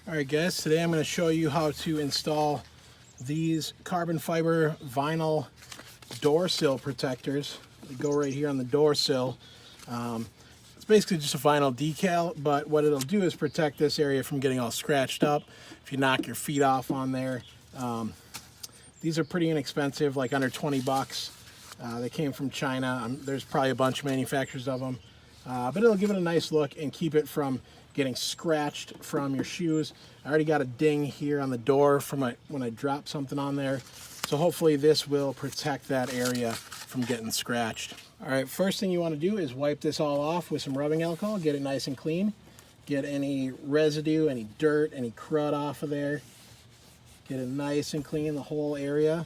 Alright guys, today I'm going to show you how to install these carbon fiber vinyl door sill protectors. They go right here on the door sill. It's basically just a vinyl decal, but what it'll do is protect this area from getting all scratched up if you knock your feet off on there. These are pretty inexpensive, like under 20 bucks. They came from China. There's probably a bunch of manufacturers of them, but it'll give it a nice look and keep it from getting scratched from your shoes. I already got a ding here on the door from when I dropped something on there, so hopefully this will protect that area from getting scratched. All right, first thing you want to do is wipe this all off with some rubbing alcohol. Get it nice and clean. Get any residue, any dirt, any crud off of there. Get it nice and clean, the whole area.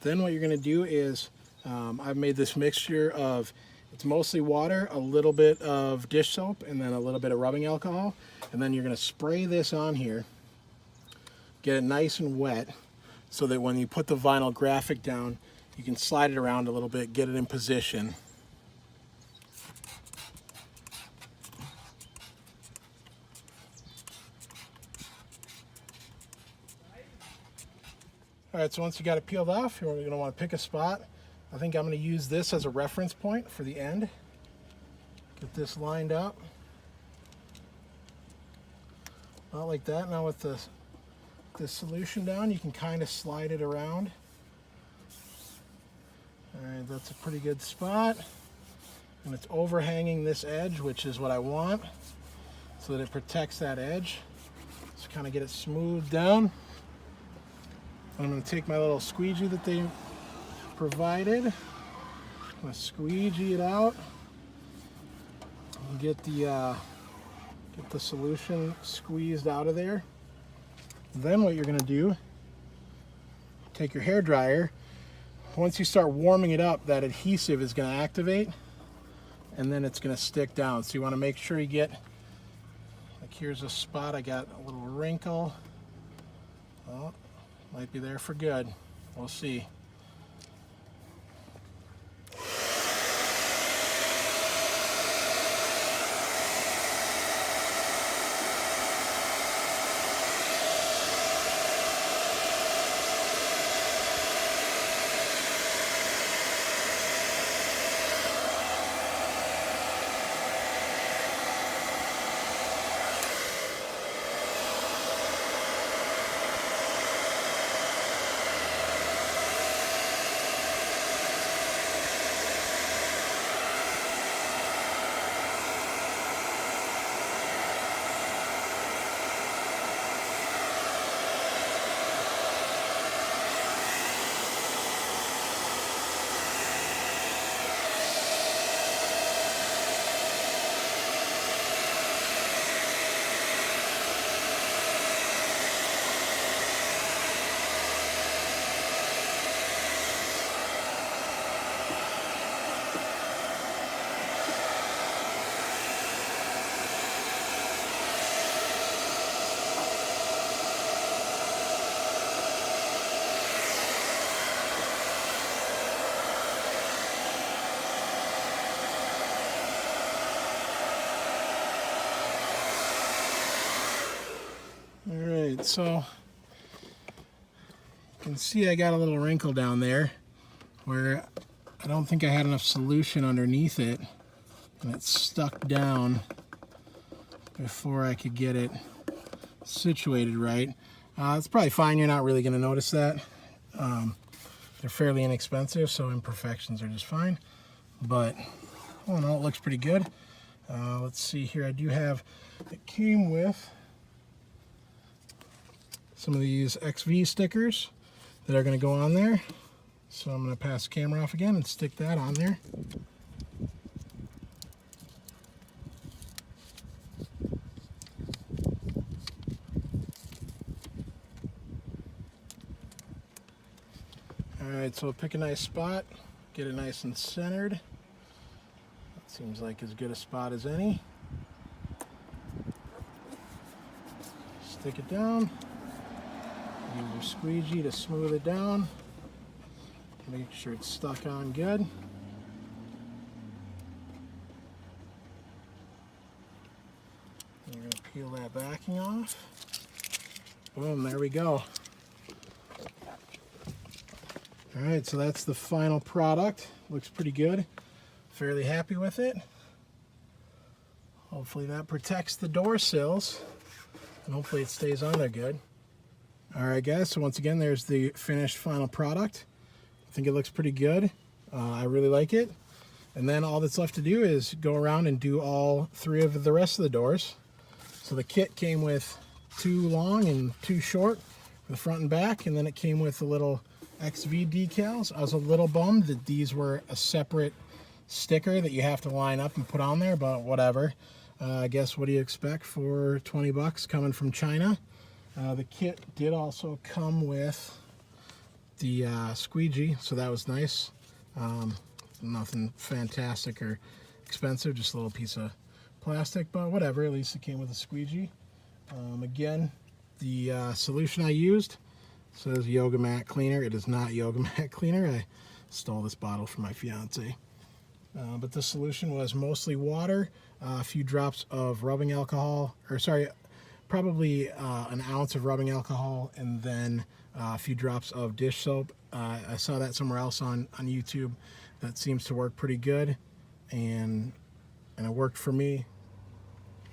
Then what you're going to do is, I've made this mixture of, it's mostly water, a little bit of dish soap, and then a little bit of rubbing alcohol. And then you're going to spray this on here, get it nice and wet, so that when you put the vinyl graphic down, you can slide it around a little bit, get it in position. Alright, so once you got it peeled off, you're going to want to pick a spot. I think I'm going to use this as a reference point for the end. Get this lined up. About like that. Now with the solution down, you can kind of slide it around. Alright, that's a pretty good spot. And it's overhanging this edge, which is what I want, so that it protects that edge. Just kind of get it smoothed down. I'm going to take my little squeegee that they provided. I'm going to squeegee it out and get the solution squeezed out of there. Then what you're going to do, take your hair dryer. Once you start warming it up, that adhesive is going to activate, and then it's going to stick down. So you want to make sure you get, like here's a spot, I got a little wrinkle. Oh, might be there for good. We'll see. Alright, so you can see I got a little wrinkle down there where I don't think I had enough solution underneath it, and it stuck down before I could get it situated right. It's probably fine, you're not really going to notice that. They're fairly inexpensive, so imperfections are just fine. But all in all, it looks pretty good. Let's see here, I do have, it came with some of these XV stickers that are going to go on there. So I'm going to pass the camera off again and stick that on there. Alright, so pick a nice spot, get it nice and centered. That seems like as good a spot as any. Stick it down. Use your squeegee to smooth it down. Make sure it's stuck on good. Peel that backing off. Boom, there we go. Alright, so that's the final product. Looks pretty good. Fairly happy with it. Hopefully that protects the door sills, and hopefully it stays on there good. Alright guys, so once again there's the finished final product. I think it looks pretty good. I really like it. And then all that's left to do is go around and do all 3 of the rest of the doors. So the kit came with 2 long and 2 short for the front and back, and then it came with the little XV decals. I was a little bummed that these were a separate sticker that you have to line up and put on there, but whatever. I guess what do you expect for 20 bucks coming from China? The kit did also come with the squeegee, so that was nice. Nothing fantastic or expensive, just a little piece of plastic, but whatever, at least it came with a squeegee. Again, the solution I used says yoga mat cleaner. It is not yoga mat cleaner. I stole this bottle from my fiance. But the solution was mostly water, a few drops of rubbing alcohol, or sorry, probably an ounce of rubbing alcohol, and then a few drops of dish soap. I saw that somewhere else on YouTube. That seems to work pretty good, and it worked for me.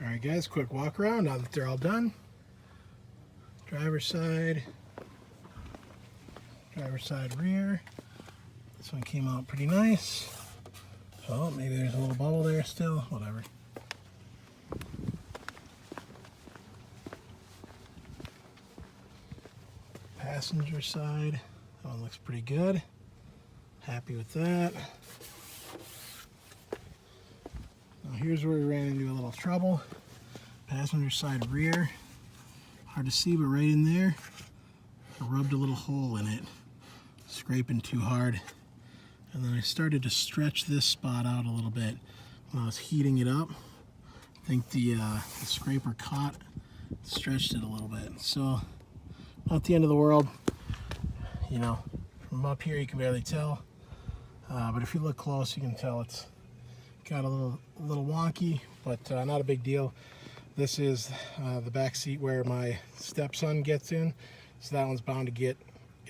All right, guys, quick walk around now that they're all done. Driver's side rear. This one came out pretty nice. Oh, maybe there's a little bubble there still, whatever. Passenger side, that one looks pretty good. Happy with that. Now here's where we ran into a little trouble. Passenger side rear, hard to see, but right in there, I rubbed a little hole in it, scraping too hard. And then I started to stretch this spot out a little bit when I was heating it up. I think the scraper caught, stretched it a little bit. So, not the end of the world. You know, from up here you can barely tell. But if you look close, you can tell it's got a little wonky, but not a big deal. This is the back seat where my stepson gets in. So that one's bound to get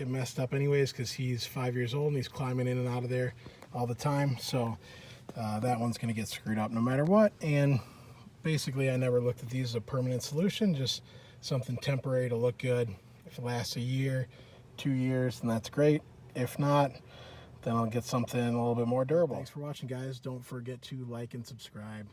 messed up anyways, because he's 5 years old and he's climbing in and out of there all the time. So that one's going to get screwed up no matter what. And basically I never looked at these as a permanent solution, just something temporary to look good. If it lasts a year, 2 years, then that's great. If not, then I'll get something a little bit more durable. Thanks for watching, guys. Don't forget to like and subscribe.